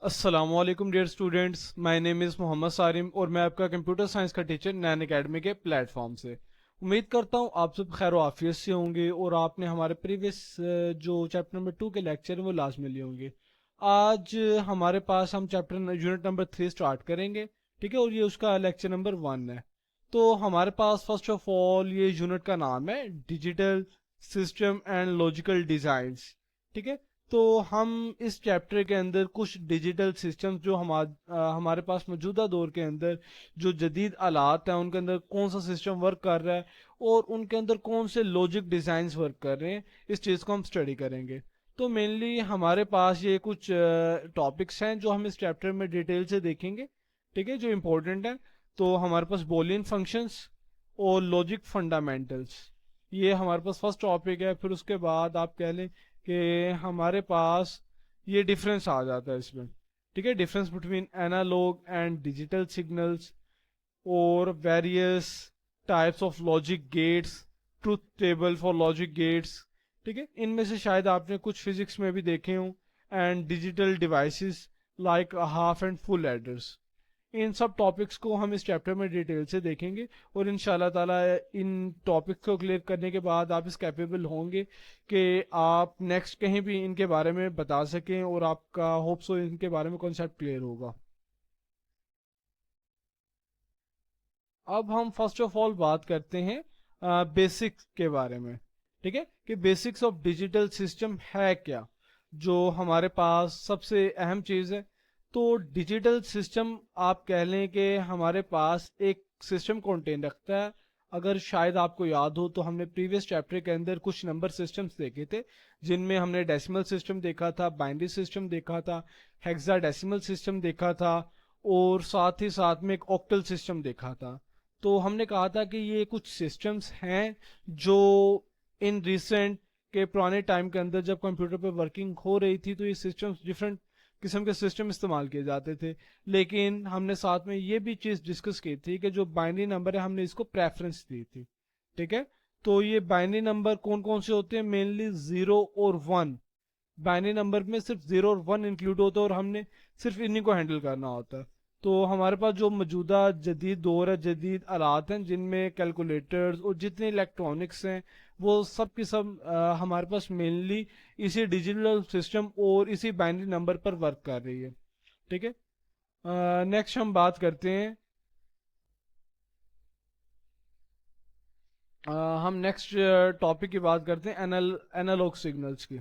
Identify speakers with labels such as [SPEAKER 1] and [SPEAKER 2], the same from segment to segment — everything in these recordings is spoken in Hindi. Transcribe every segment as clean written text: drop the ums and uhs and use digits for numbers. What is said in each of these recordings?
[SPEAKER 1] अस्सलामुअलैकुम dear students, my name is Mohammad Sarim और मैं आपका कंप्यूटर साइंस का टीचर नैन अकेडमी के प्लेटफॉर्म से। उम्मीद करता हूँ आप सब खैर आफियत से होंगे और आपने हमारे प्रीवियस जो चैप्टर नंबर 2 के लेक्चर हैं वो लाजमी लिए होंगे। आज हमारे पास हम चैप्टर यूनिट नंबर 3 स्टार्ट करेंगे, ठीक है, और ये उसका लेक्चर नंबर 1 है। तो हमारे पास फर्स्ट ऑफ ऑल ये यूनिट का नाम है digital system and logical designs, ठीक है। तो हम इस चैप्टर के अंदर कुछ डिजिटल सिस्टम्स जो हमारे पास मौजूदा दौर के अंदर जो जदीद आलात हैं उनके अंदर कौन सा सिस्टम वर्क कर रहा है और उनके अंदर कौन से लॉजिक डिज़ाइंस वर्क कर रहे हैं, इस चीज़ को हम स्टडी करेंगे। तो मेनली हमारे पास ये कुछ टॉपिक्स हैं जो हम इस चैप्टर में डिटेल से देखेंगे, ठीक है, जो इम्पोर्टेंट हैं। तो हमारे पास बोलियन फंक्शंस और लॉजिक फंडामेंटल्स, ये हमारे पास फर्स्ट टॉपिक है। फिर उसके बाद आप कह लें कि हमारे पास ये डिफरेंस आ जाता है इसमें, ठीक है, difference between analog and digital signals और various types of logic gates, truth table for logic gates, ठीक है, इनमें से शायद आपने कुछ फिजिक्स में भी देखे हों। And digital devices like half and full adders, इन सब टॉपिक्स को हम इस चैप्टर में डिटेल से देखेंगे। और इंशाल्लाह ताला इन टॉपिक्स को क्लियर करने के बाद आप इस कैपेबल होंगे कि आप नेक्स्ट कहीं भी इनके बारे में बता सकें और आपका होप सो इनके बारे में कॉन्सेप्ट क्लियर होगा। अब हम फर्स्ट ऑफ ऑल बात करते हैं बेसिक्स के बारे में, ठीक है, कि बेसिक्स ऑफ डिजिटल सिस्टम है क्या, जो हमारे पास सबसे अहम चीज़ है। तो डिजिटल सिस्टम आप कह लें कि हमारे पास एक सिस्टम कंटेन रखता है। अगर शायद आपको याद हो तो हमने प्रीवियस चैप्टर के अंदर कुछ नंबर सिस्टम्स देखे थे, जिनमें हमने डेसिमल सिस्टम देखा था, बाइनरी सिस्टम देखा था, हेक्साडेसिमल सिस्टम देखा था और साथ ही साथ में एक ऑक्टल सिस्टम देखा था। तो हमने कहा था कि ये कुछ सिस्टम्स हैं जो इन रिसेंट के पुराने टाइम के अंदर जब कंप्यूटर पे वर्किंग हो रही थी तो ये सिस्टम्स डिफरेंट किस्म के सिस्टम इस्तेमाल किए जाते थे। लेकिन हमने साथ में ये भी चीज़ डिस्कस की थी कि जो बाइनरी नंबर है हमने इसको प्रेफरेंस दी थी, ठीक है। तो ये बाइनरी नंबर कौन कौन से होते हैं? मेनली 0 और 1। बाइनरी नंबर में सिर्फ 0 और 1 इंक्लूड होता है और हमने सिर्फ इन्हीं को हैंडल करना होता है। तो हमारे पास जो मौजूदा जदीद दौर है, जदीद आलात हैं जिनमें कैलकुलेटर्स और जितने इलेक्ट्रॉनिक्स हैं वो सब की सब हमारे पास मेनली इसी डिजिटल सिस्टम और इसी बाइनरी नंबर पर वर्क कर रही है, ठीक है। नेक्स्ट हम बात करते हैं, हम नेक्स्ट टॉपिक की बात करते हैं एनालॉग सिग्नल्स की।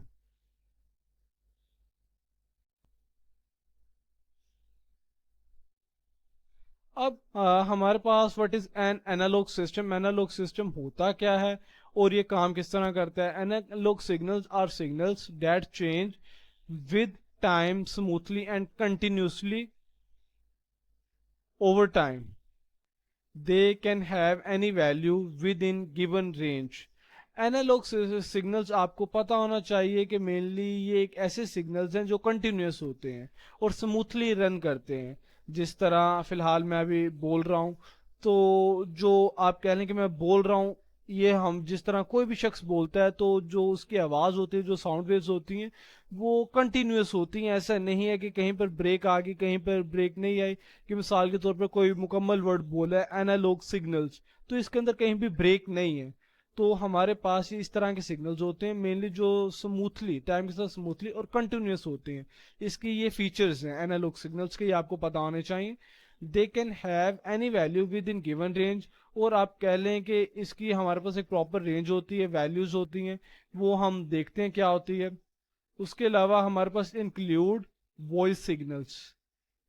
[SPEAKER 1] अब हमारे पास what is an analog system, analog system होता क्या है और ये काम किस तरह करता है? Analogue signals are signals that change with time smoothly and continuously over time. They can have any value within given range. Analogue signals आपको पता होना चाहिए कि मेनली ये एक ऐसे सिग्नल्स हैं जो कंटिन्यूस होते हैं और स्मूथली रन करते हैं। जिस तरह फिलहाल मैं अभी बोल रहा हूँ, तो जो आप कह लें कि मैं बोल रहा हूँ, ये हम जिस तरह कोई भी शख्स बोलता है तो जो उसकी आवाज़ होती है, जो साउंड वेव्स होती हैं, वो कंटिन्यूस होती हैं। ऐसा नहीं है कि कहीं पर ब्रेक आ गई, कहीं पर ब्रेक नहीं आई, कि मिसाल के तौर पर कोई मुकम्मल वर्ड बोला है एनालॉग सिग्नल्स, तो इसके अंदर कहीं भी ब्रेक नहीं है। तो हमारे पास इस तरह के सिग्नल्स होते हैं मेनली जो स्मूथली टाइम के साथ स्मूथली और कंटिन्यूस होते हैं। इसकी ये फीचर्स हैं एनालॉग सिग्नल्स के, ये आपको पता होने चाहिए। दे can have any value within given range, और आप कह लें कि इसकी हमारे पास एक प्रॉपर रेंज होती है, वैल्यूज होती हैं, वो हम देखते हैं क्या होती है। उसके अलावा हमारे पास इंक्लूड वॉइस सिग्नल्स,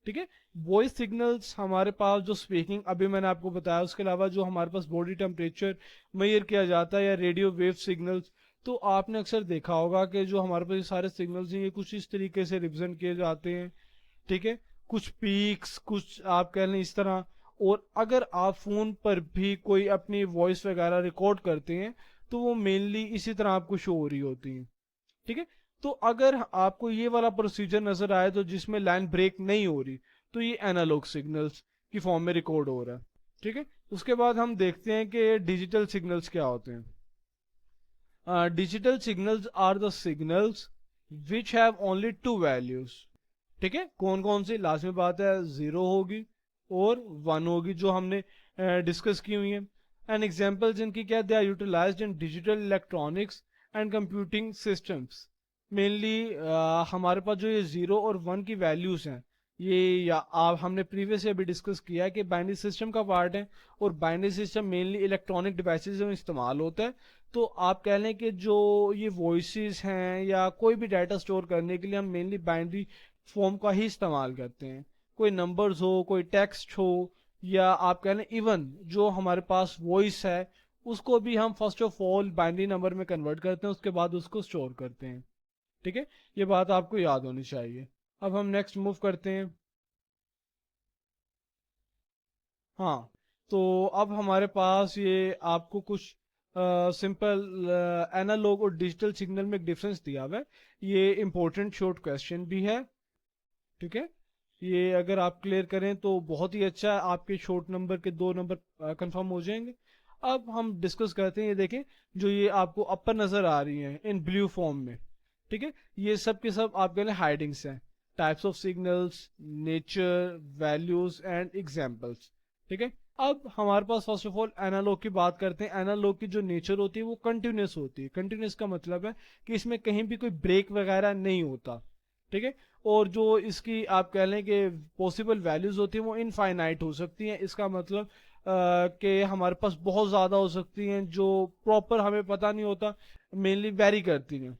[SPEAKER 1] ठीक है। वॉइस सिग्नल्स हमारे पास जो स्पीकिंग अभी मैंने आपको बताया, उसके अलावा जो हमारे पास बॉडी टेम्परेचर मेजर किया जाता है या रेडियो वेव सिग्नल्स। तो आपने अक्सर देखा होगा कि जो हमारे पास ये सारे सिग्नल्स हैं ये कुछ इस तरीके से रिप्रेजेंट किए जाते हैं, ठीक है। कुछ पीक्स, कुछ आप कह लें इस तरह। और अगर आप फोन पर भी कोई अपनी वॉइस वगैरह रिकॉर्ड करते हैं तो वो मेनली इसी तरह आपको शो हो रही होती हैं, ठीक है। तो अगर आपको ये वाला प्रोसीजर नजर आए तो जिसमें लाइन ब्रेक नहीं हो रही, तो ये एनालॉग सिग्नल्स की फॉर्म में रिकॉर्ड हो रहा है, ठीक है। उसके बाद हम देखते हैं कि डिजिटल सिग्नल्स क्या होते हैं। Digital signals are the signals which have only two values, ठीक है, कौन कौन सी लाजमी बात है, जीरो होगी और वन होगी जो हमने डिस्कस की हुई है। एंड एग्जांपल्स जिनकी क्या, they are utilised in digital electronics and computing systems. Mainly हमारे पास जो ये जीरो और वन की वैल्यूज हैं, ये या आप हमने प्रीवियस अभी डिस्कस किया है कि बाइनरी सिस्टम का पार्ट है, और binary system mainly electronic devices में इस्तेमाल होता है। तो आप कह लें कि जो ये वॉइसेस हैं या कोई भी डाटा स्टोर करने के लिए हम मेनली बाइनरी फॉर्म का ही इस्तेमाल करते हैं। कोई नंबर्स हो, कोई टेक्स्ट हो, या आप कह लें इवन जो हमारे पास वॉइस है उसको भी हम first of all binary number में कन्वर्ट करते हैं, उसके बाद उसको स्टोर करते हैं। ठीक है, ये बात आपको याद होनी चाहिए। अब हम नेक्स्ट मूव करते हैं। हाँ, तो अब हमारे पास ये आपको कुछ सिंपल एनालॉग और डिजिटल सिग्नल में एक डिफरेंस दिया हुआ है। ये इंपॉर्टेंट शॉर्ट क्वेश्चन भी है। ठीक है, ये अगर आप क्लियर करें तो बहुत ही अच्छा है, आपके शॉर्ट नंबर के 2 नंबर कंफर्म हो जाएंगे। अब हम डिस्कस करते हैं। ये देखें, जो ये आपको अपर नजर आ रही हैं इन ब्लू फॉर्म में, ठीक है, ये सब के सब आपके लिए हाइडिंग्स हैं, types of signals, nature, values and examples. ठीक है, अब हमारे पास फर्स्ट ऑफ ऑल एनालॉग की बात करते हैं। एनालॉग की जो नेचर होती है वो कंटिन्यूस होती है। कंटिन्यूस का मतलब है कि इसमें कहीं भी कोई ब्रेक वगैरह नहीं होता। ठीक है, और जो इसकी आप कह लें कि पॉसिबल वैल्यूज होती हैं वो इनफाइनाइट हो सकती हैं। इसका मतलब कि हमारे पास बहुत ज़्यादा हो सकती हैं जो प्रॉपर हमें पता नहीं होता, मेनली वेरी करती हैं।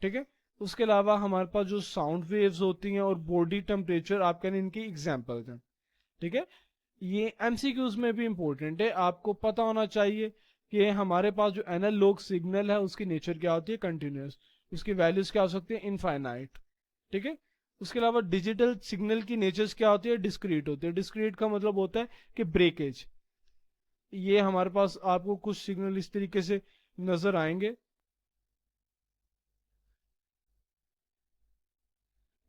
[SPEAKER 1] ठीक है, उसके अलावा हमारे पास जो साउंड वेव्स होती हैं और बॉडी टेम्परेचर आप कह लें इनकी एग्जाम्पल्स हैं। ठीक है, ये एमसीक्यूज में भी इंपॉर्टेंट है, आपको पता होना चाहिए कि हमारे पास जो एनालॉग सिग्नल है उसकी नेचर क्या होती है, कंटिन्यूस, उसकी वैल्यूज क्या हो सकती है, इनफाइनाइट। ठीक है, उसके अलावा डिजिटल सिग्नल की नेचर्स क्या होती है, डिस्क्रीट होती है। डिस्क्रीट का मतलब होता है कि ब्रेकेज। ये हमारे पास आपको कुछ सिग्नल इस तरीके से नजर आएंगे।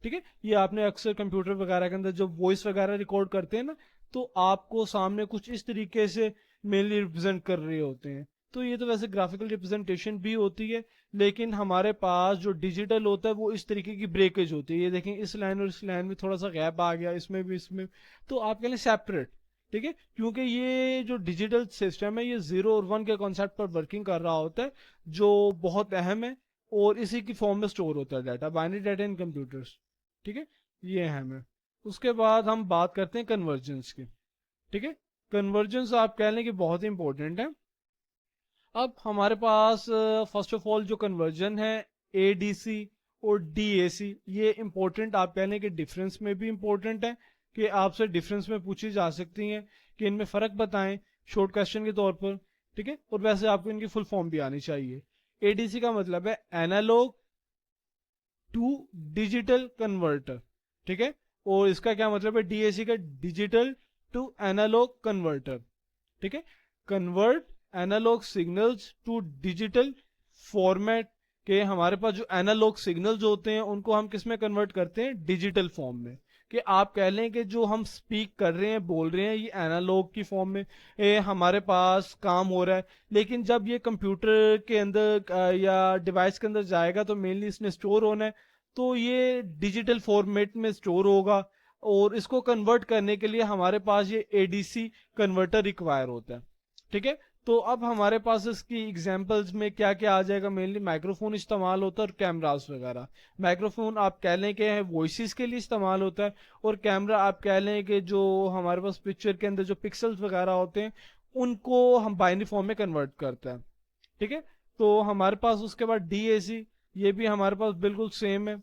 [SPEAKER 1] ठीक है, ये आपने अक्सर कंप्यूटर वगैरह के अंदर जब वॉइस वगैरह रिकॉर्ड करते हैं ना, तो आपको सामने कुछ इस तरीके से मेनली रिप्रेजेंट कर रहे होते हैं। तो ये तो वैसे ग्राफिकल रिप्रेजेंटेशन भी होती है, लेकिन हमारे पास जो डिजिटल होता है वो इस तरीके की ब्रेकेज होती है। ये देखें, इस लाइन और इस लाइन में थोड़ा सा गैप आ गया, इसमें भी, इसमें। तो आप कह लें सेपरेट। ठीक है, क्योंकि ये जो डिजिटल सिस्टम है ये जीरो और वन के कॉन्सेप्ट पर वर्किंग कर रहा होता है, जो बहुत अहम है, और इसी की फॉर्म में स्टोर होता है data, binary data in computers. ठीक है, ये है हमें। उसके बाद हम बात करते हैं कन्वर्जेंस की। ठीक है, कन्वर्जेंस आप कह लें कि बहुत ही इंपॉर्टेंट है। अब हमारे पास फर्स्ट ऑफ ऑल जो कन्वर्जन है, एडीसी और डीएसी, ये इंपॉर्टेंट आप कह लें कि डिफरेंस में भी इंपॉर्टेंट है, कि आपसे डिफरेंस में पूछी जा सकती हैं कि इनमें फ़र्क बताएं शॉर्ट क्वेश्चन के तौर पर। ठीक है, और वैसे आपको इनकी फुल फॉर्म भी आनी चाहिए। एडीसी का मतलब है एनालॉग टू डिजिटल कन्वर्टर। ठीक है, और इसका क्या मतलब है, डीएसी का डिजिटल टू एनालॉग कन्वर्टर। ठीक है, convert analogue signals to digital format, के हमारे पास जो एनालॉग सिग्नल्स होते हैं उनको हम किस में कन्वर्ट करते हैं, डिजिटल फॉर्म में। कि आप कह लें कि जो हम स्पीक कर रहे हैं, बोल रहे हैं, ये एनालॉग की फॉर्म में हमारे पास काम हो रहा है। लेकिन जब ये कंप्यूटर के अंदर या डिवाइस के अंदर जाएगा तो मेनली इसमें स्टोर होना है, तो ये डिजिटल फॉर्मेट में स्टोर होगा। और इसको कन्वर्ट करने के लिए हमारे पास ये एडीसी कन्वर्टर रिक्वायर होता है। ठीक है, तो अब हमारे पास इसकी एग्जांपल्स में क्या क्या आ जाएगा, मेनली माइक्रोफोन इस्तेमाल होता है और कैमरास वगैरह। माइक्रोफोन आप कह लें कि वॉइसेस के लिए इस्तेमाल होता है, और कैमरा आप कह लें कि जो हमारे पास पिक्चर के अंदर जो पिक्सल्स वगैरह होते हैं उनको हम बाइनरी फॉर्म में कन्वर्ट करते हैं। ठीक है, तो हमारे पास उसके बाद डीएसी, ये भी हमारे पास बिल्कुल सेम है,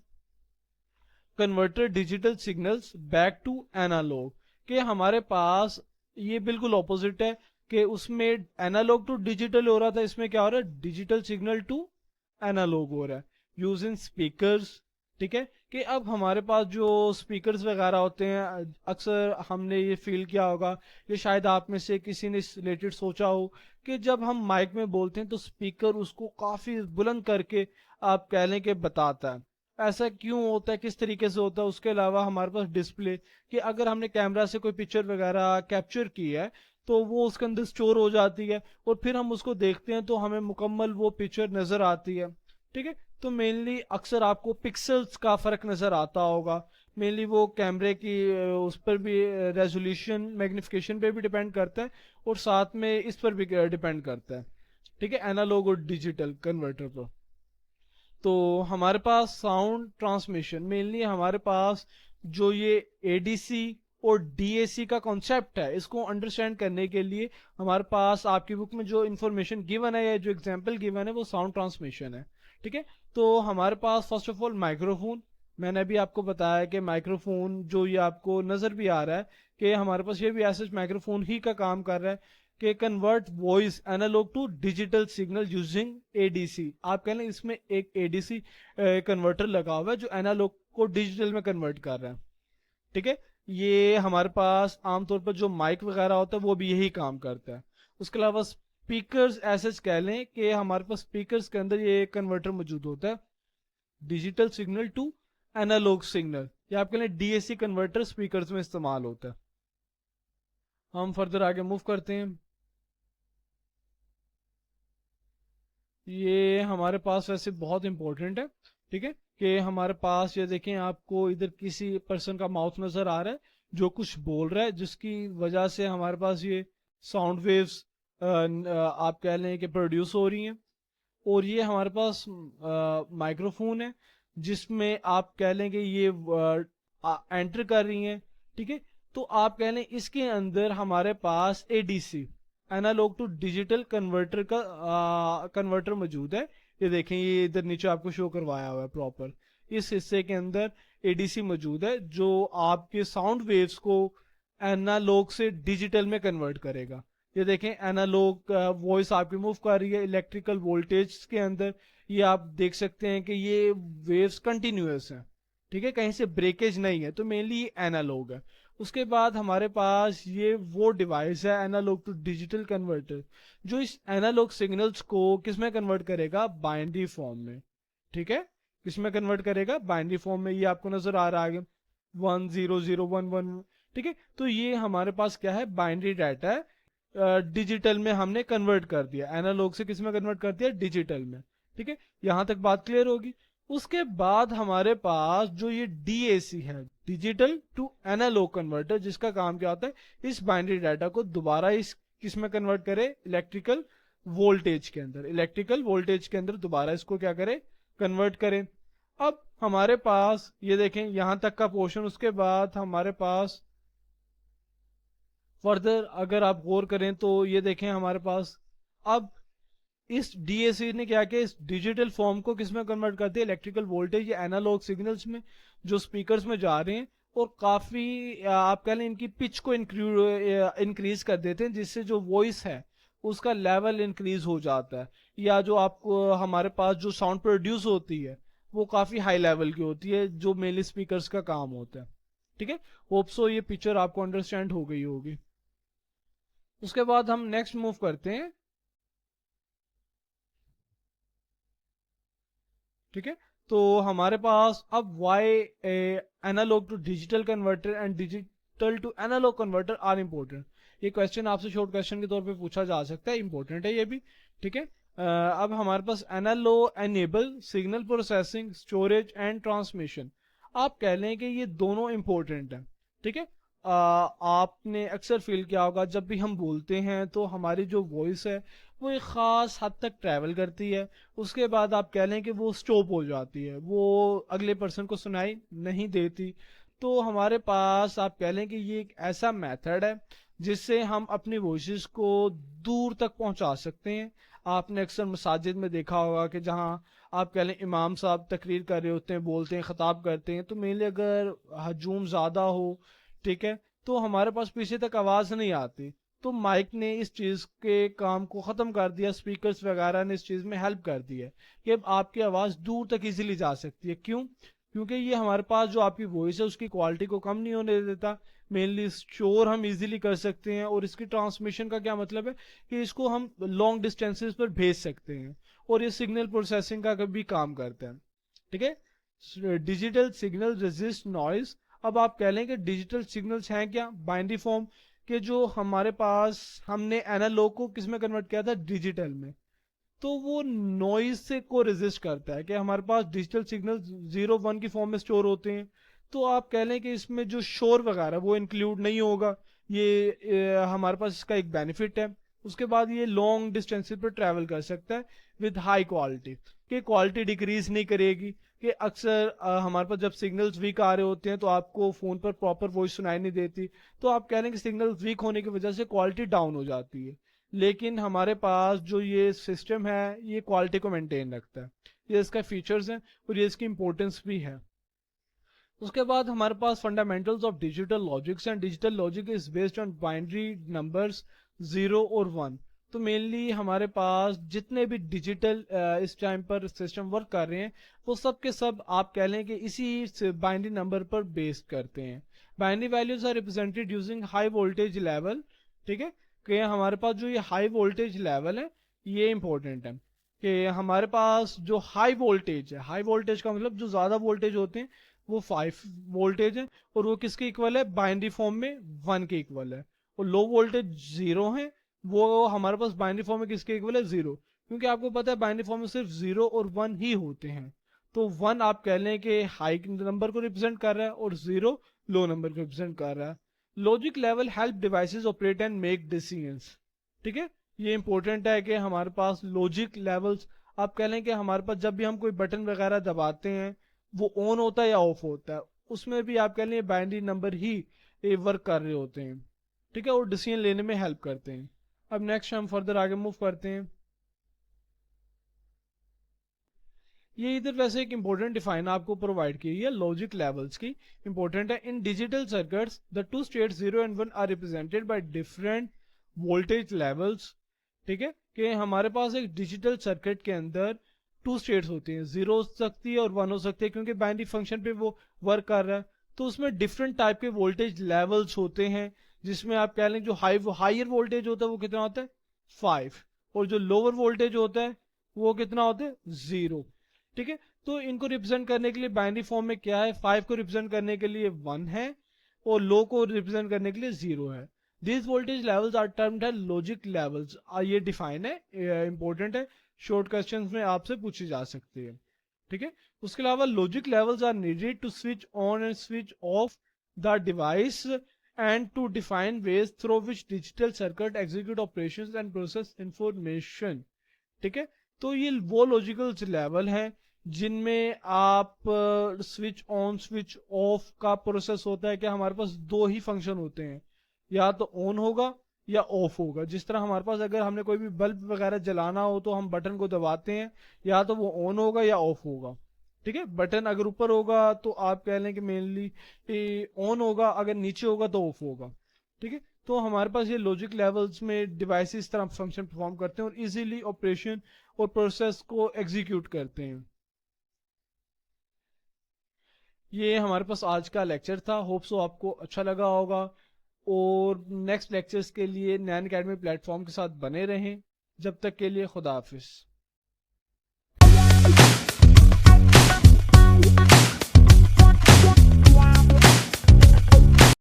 [SPEAKER 1] converter digital signals back to analogue. के हमारे पास ये बिल्कुल ऑपोजिट है, कि उसमें एनालॉग टू डिजिटल हो रहा था, इसमें क्या हो रहा है, डिजिटल सिग्नल टू एनालॉग हो रहा है, यूजिंग स्पीकर्स। ठीक है, कि अब हमारे पास जो स्पीकर्स वगैरह होते हैं, अक्सर हमने ये फील किया होगा, कि शायद आप में से किसी ने इस रिलेटेड सोचा हो, कि जब हम माइक में बोलते हैं तो स्पीकर उसको काफ़ी बुलंद करके आप कह लें कि बताता है। ऐसा क्यों होता है, किस तरीके से होता है। उसके अलावा हमारे पास डिस्प्ले, कि अगर हमने कैमरा से कोई पिक्चर वगैरह कैप्चर की है तो वो उसके अंदर स्टोर हो जाती है, और फिर हम उसको देखते हैं तो हमें मुकम्मल वो पिक्चर नज़र आती है। ठीक है, तो मेनली अक्सर आपको पिक्सल्स का फ़र्क नज़र आता होगा। मेनली वो कैमरे की उस पर भी रेजोल्यूशन मैग्निफिकेशन पे भी डिपेंड करता है, और साथ में इस पर भी डिपेंड करता है, ठीक है, एनालॉग और डिजिटल कन्वर्टर पर। तो हमारे पास साउंड ट्रांसमिशन मेनली हमारे पास जो ये एडीसी और डीएसी का कॉन्सेप्ट है, इसको अंडरस्टैंड करने के लिए हमारे पास आपकी बुक में जो इन्फॉर्मेशन गिवन है या जो एग्जांपल गिवन है वो साउंड ट्रांसमिशन है, ठीक है। तो हमारे पास फर्स्ट ऑफ ऑल माइक्रोफोन, मैंने अभी आपको बताया कि माइक्रोफोन जो ये आपको नज़र भी आ रहा है कि हमारे पास ये भी ऐसे माइक्रोफोन ही का काम कर रहा है कि convert voice analogue to digital signal using ADC. आप कह लें इसमें एक एडीसी कन्वर्टर लगा हुआ है जो एनालॉग को डिजिटल में कन्वर्ट कर रहा है, ठीक है। ये हमारे पास आमतौर पर जो माइक वगैरह होता है वो भी यही काम करता है। उसके अलावा स्पीकर्स ऐसे कह लें कि हमारे पास स्पीकर्स के अंदर ये कन्वर्टर मौजूद होता है, digital signal to analogue signal, या आप कह लें डीएसी कन्वर्टर स्पीकर्स में इस्तेमाल होता है। हम फर्दर आगे मूव करते हैं। ये हमारे पास वैसे बहुत इंपॉर्टेंट है, ठीक है, कि हमारे पास ये देखें आपको इधर किसी पर्सन का माउथ नजर आ रहा है जो कुछ बोल रहा है, जिसकी वजह से हमारे पास ये साउंड वेव्स आप कह लें कि प्रोड्यूस हो रही हैं। और ये हमारे पास माइक्रोफोन है जिसमें आप कह लें कि ये एंटर कर रही हैं, ठीक है। तो आप कह लें इसके अंदर हमारे पास ADC analog to digital converter का कन्वर्टर मौजूद है। ये देखें, ये इधर नीचे आपको शो करवाया हुआ है प्रॉपर, इस हिस्से के अंदर एडीसी मौजूद है जो आपके साउंड वेव्स को एनालॉग से डिजिटल में कन्वर्ट करेगा। ये देखें, एनालॉग वॉइस आपकी मूव कर रही है इलेक्ट्रिकल वोल्टेज के अंदर, ये आप देख सकते हैं कि ये वेव्स कंटिन्यूअस हैं, ठीक है, कहीं से ब्रेकेज नहीं है, तो मेनली ये एनालॉग है। उसके बाद हमारे पास ये वो डिवाइस है एनालॉग टू डिजिटल कन्वर्टर जो इस एनालॉग सिग्नल्स को किस में कन्वर्ट करेगा, बाइनरी फॉर्म में, ठीक है। किस में कन्वर्ट करेगा, बाइनरी फॉर्म में। ये आपको नजर आ रहा है 10011, ठीक है। तो ये हमारे पास क्या है, बाइनरी डाटा है, डिजिटल में हमने कन्वर्ट कर दिया, एनालॉग से किस में कन्वर्ट कर दिया, डिजिटल में, ठीक है। यहां तक बात क्लियर होगी। उसके बाद हमारे पास जो ये डीएसी है, डिजिटल टू एनालॉग कन्वर्टर, जिसका काम क्या होता है, इस बाइनरी डाटा को दोबारा इस किस में कन्वर्ट करे, इलेक्ट्रिकल वोल्टेज के अंदर, इलेक्ट्रिकल वोल्टेज के अंदर दोबारा इसको क्या करे, कन्वर्ट करें। अब हमारे पास ये देखें यहां तक का पोर्शन, उसके बाद हमारे पास फर्दर अगर आप गौर करें तो ये देखें हमारे पास अब इस डीएसी ने क्या किया, इस डिजिटल फॉर्म को किस में कन्वर्ट कर दिया, इलेक्ट्रिकल वोल्टेज या एनालॉग सिग्नल्स में जो स्पीकर्स में जा रहे हैं, और काफ़ी आप कह लें इनकी पिच को इंक्रीज कर देते हैं, जिससे जो वॉइस है उसका लेवल इंक्रीज हो जाता है, या जो आपको हमारे पास जो साउंड प्रोड्यूस होती है वो काफ़ी हाई लेवल की होती है, जो मेनली स्पीकर्स का काम होता है, ठीक है। होप सो ये पिक्चर आपको अंडरस्टैंड हो गई होगी। उसके बाद हम नेक्स्ट मूव करते हैं, ठीक है। तो हमारे पास अब why analogue to digital converter and digital to analogue converter are important. ये क्वेश्चन आपसे शॉर्ट क्वेश्चन के तौर पे पूछा जा सकता है, इंपॉर्टेंट है ये भी, ठीक है। अब हमारे पास analog enable signal processing storage and transmission, आप कह लें कि ये दोनों इंपॉर्टेंट हैं, ठीक है। आपने अक्सर फील किया होगा जब भी हम बोलते हैं तो हमारी जो वॉइस है वो एक ख़ास हद तक ट्रैवल करती है, उसके बाद आप कह लें कि वो स्टॉप हो जाती है, वो अगले पर्सन को सुनाई नहीं देती। तो हमारे पास आप कह लें कि ये एक ऐसा मेथड है जिससे हम अपनी वॉइस को दूर तक पहुंचा सकते हैं। आपने अक्सर मसाजिद में देखा होगा कि जहां आप कह लें इमाम साहब तकरीर कर रहे होते हैं, बोलते हैं, खताब करते हैं, तो मेनली अगर हजूम ज़्यादा हो, ठीक है, तो हमारे पास पीछे तक आवाज़ नहीं आती। तो माइक ने इस चीज़ के काम को ख़त्म कर दिया, स्पीकर्स वगैरह ने इस चीज़ में हेल्प कर दी है कि अब आपकी आवाज़ दूर तक इजीली जा सकती है। क्यों? क्योंकि ये हमारे पास जो आपकी वॉइस है उसकी क्वालिटी को कम नहीं होने देता, मेनली स्टोर हम इजीली कर सकते हैं, और इसकी ट्रांसमिशन का क्या मतलब है कि इसको हम लॉन्ग डिस्टेंसेस पर भेज सकते हैं, और ये सिग्नल प्रोसेसिंग का भी काम करता है, ठीक है। डिजिटल सिग्नल रेजिस्ट नॉइज, अब आप कह लें कि डिजिटल सिग्नल्स हैं क्या, बाइनरी फॉर्म के, जो हमारे पास हमने एनालॉग को किस में कन्वर्ट किया था, डिजिटल में, तो वो नॉइज से को रेजिस्ट करता है कि हमारे पास डिजिटल सिग्नल 0 1 की फॉर्म में स्टोर होते हैं, तो आप कह लें कि इसमें जो शोर वगैरह वो इंक्लूड नहीं होगा। ये हमारे पास इसका एक बेनिफिट है। उसके बाद ये लॉन्ग डिस्टेंस पर ट्रैवल कर सकता है विद हाई क्वालिटी, कि क्वालिटी डिक्रीज नहीं करेगी। कि अक्सर हमारे पास जब सिग्नल्स वीक आ रहे होते हैं तो आपको फ़ोन पर प्रॉपर वॉइस सुनाई नहीं देती, तो आप कह रहे हैं कि सिग्नल्स वीक होने की वजह से क्वालिटी डाउन हो जाती है। लेकिन हमारे पास जो ये सिस्टम है ये क्वालिटी को मेंटेन रखता है। ये इसका फीचर्स हैं और ये इसकी इंपॉर्टेंस भी है। उसके बाद हमारे पास fundamentals of digital logics and digital logic is based on binary numbers 0 और 1। तो मेनली हमारे पास जितने भी डिजिटल इस टाइम पर सिस्टम वर्क कर रहे हैं वो सब के सब आप कह लें कि इसी बाइनरी नंबर पर बेस्ड करते हैं। Binary values are represented using high voltage level. ठीक है, कि हमारे पास जो ये हाई वोल्टेज लेवल है ये इंपॉर्टेंट है। कि हमारे पास जो हाई वोल्टेज है, हाई वोल्टेज का मतलब जो ज़्यादा वोल्टेज होते हैं वो 5 वोल्टेज है, और वो किसके इक्वल है, बाइनरी फॉर्म में 1 के इक्वल है। और लो वोल्टेज 0 है, वो हमारे पास बाइनरी फॉर्म में किसके इक्वल है, 0। क्योंकि आपको पता है बाइनरी फॉर्म में सिर्फ 0 और 1 ही होते हैं। तो 1 आप कह लें कि हाई नंबर को रिप्रेजेंट कर रहा है और 0 लो नंबर को रिप्रेजेंट कर रहा है। Logic level help devices operate and make decisions. ठीक है, ये इंपॉर्टेंट है कि हमारे पास लॉजिक लेवल्स, आप कह लें कि हमारे पास जब भी हम कोई बटन वगैरह दबाते हैं वो ऑन होता है या ऑफ होता है, उसमें भी आप कह लें बाइनरी नंबर ही वर्क कर रहे होते हैं। ठीक है, और डिसीजन लेने में हेल्प करते हैं। अब नेक्स्ट हम फर्दर आगे मूव करते हैं। ये इधर वैसे एक इंपॉर्टेंट डिफाइन आपको प्रोवाइड की है लॉजिक लेवल्स की। इंपॉर्टेंट है, in digital circuits the two states 0 and 1 are represented by different voltage levels. ठीक है, कि हमारे पास एक डिजिटल सर्किट के अंदर टू स्टेट्स होती हैं, 0 हो सकती है और 1 हो सकती है, क्योंकि बाइनरी फंक्शन पे वो वर्क कर रहा है। तो उसमें डिफरेंट टाइप के वोल्टेज लेवल्स होते हैं, जिसमें आप कह लें जो हाइयर वोल्टेज होता है वो कितना होता है, 5। और जो लोअर वोल्टेज होता है वो कितना होता है, 0। ठीक है, तो इनको रिप्रेजेंट करने के लिए बाइनरी फॉर्म में क्या है, 5 को रिप्रेजेंट करने के लिए 1 है और लो को रिप्रेजेंट करने के लिए 0 है। This voltage levels are termed है लॉजिक लेवल्स। ये डिफाइन है, इंपॉर्टेंट है, शॉर्ट क्वेश्चंस में आपसे पूछी जा सकती है। ठीक है, उसके अलावा logic levels are needed to switch on and switch off the device and to define ways through which digital circuit execute operations and process information. ठीक है, तो ये वो लॉजिकल लेवल हैं जिनमें आप स्विच ऑन स्विच ऑफ का प्रोसेस होता है कि हमारे पास दो ही फंक्शन होते हैं, या तो ऑन होगा या ऑफ होगा। जिस तरह हमारे पास अगर हमने कोई भी बल्ब वगैरह जलाना हो तो हम बटन को दबाते हैं, या तो वो ऑन होगा या ऑफ होगा। ठीक है, बटन अगर ऊपर होगा तो आप कह लें कि मेनली ऑन होगा, अगर नीचे होगा तो ऑफ होगा। ठीक है, तो हमारे पास ये लॉजिक लेवल्स में डिवाइस इस तरह फंक्शन परफॉर्म करते हैं और इजीली ऑपरेशन और प्रोसेस को एग्जीक्यूट करते हैं। ये हमारे पास आज का लेक्चर था, होप सो आपको अच्छा लगा होगा। और नेक्स्ट लेक्चर्स के लिए नैन अकेडमी प्लेटफॉर्म के साथ बने रहें। जब तक के लिए खुदा हाफिज़।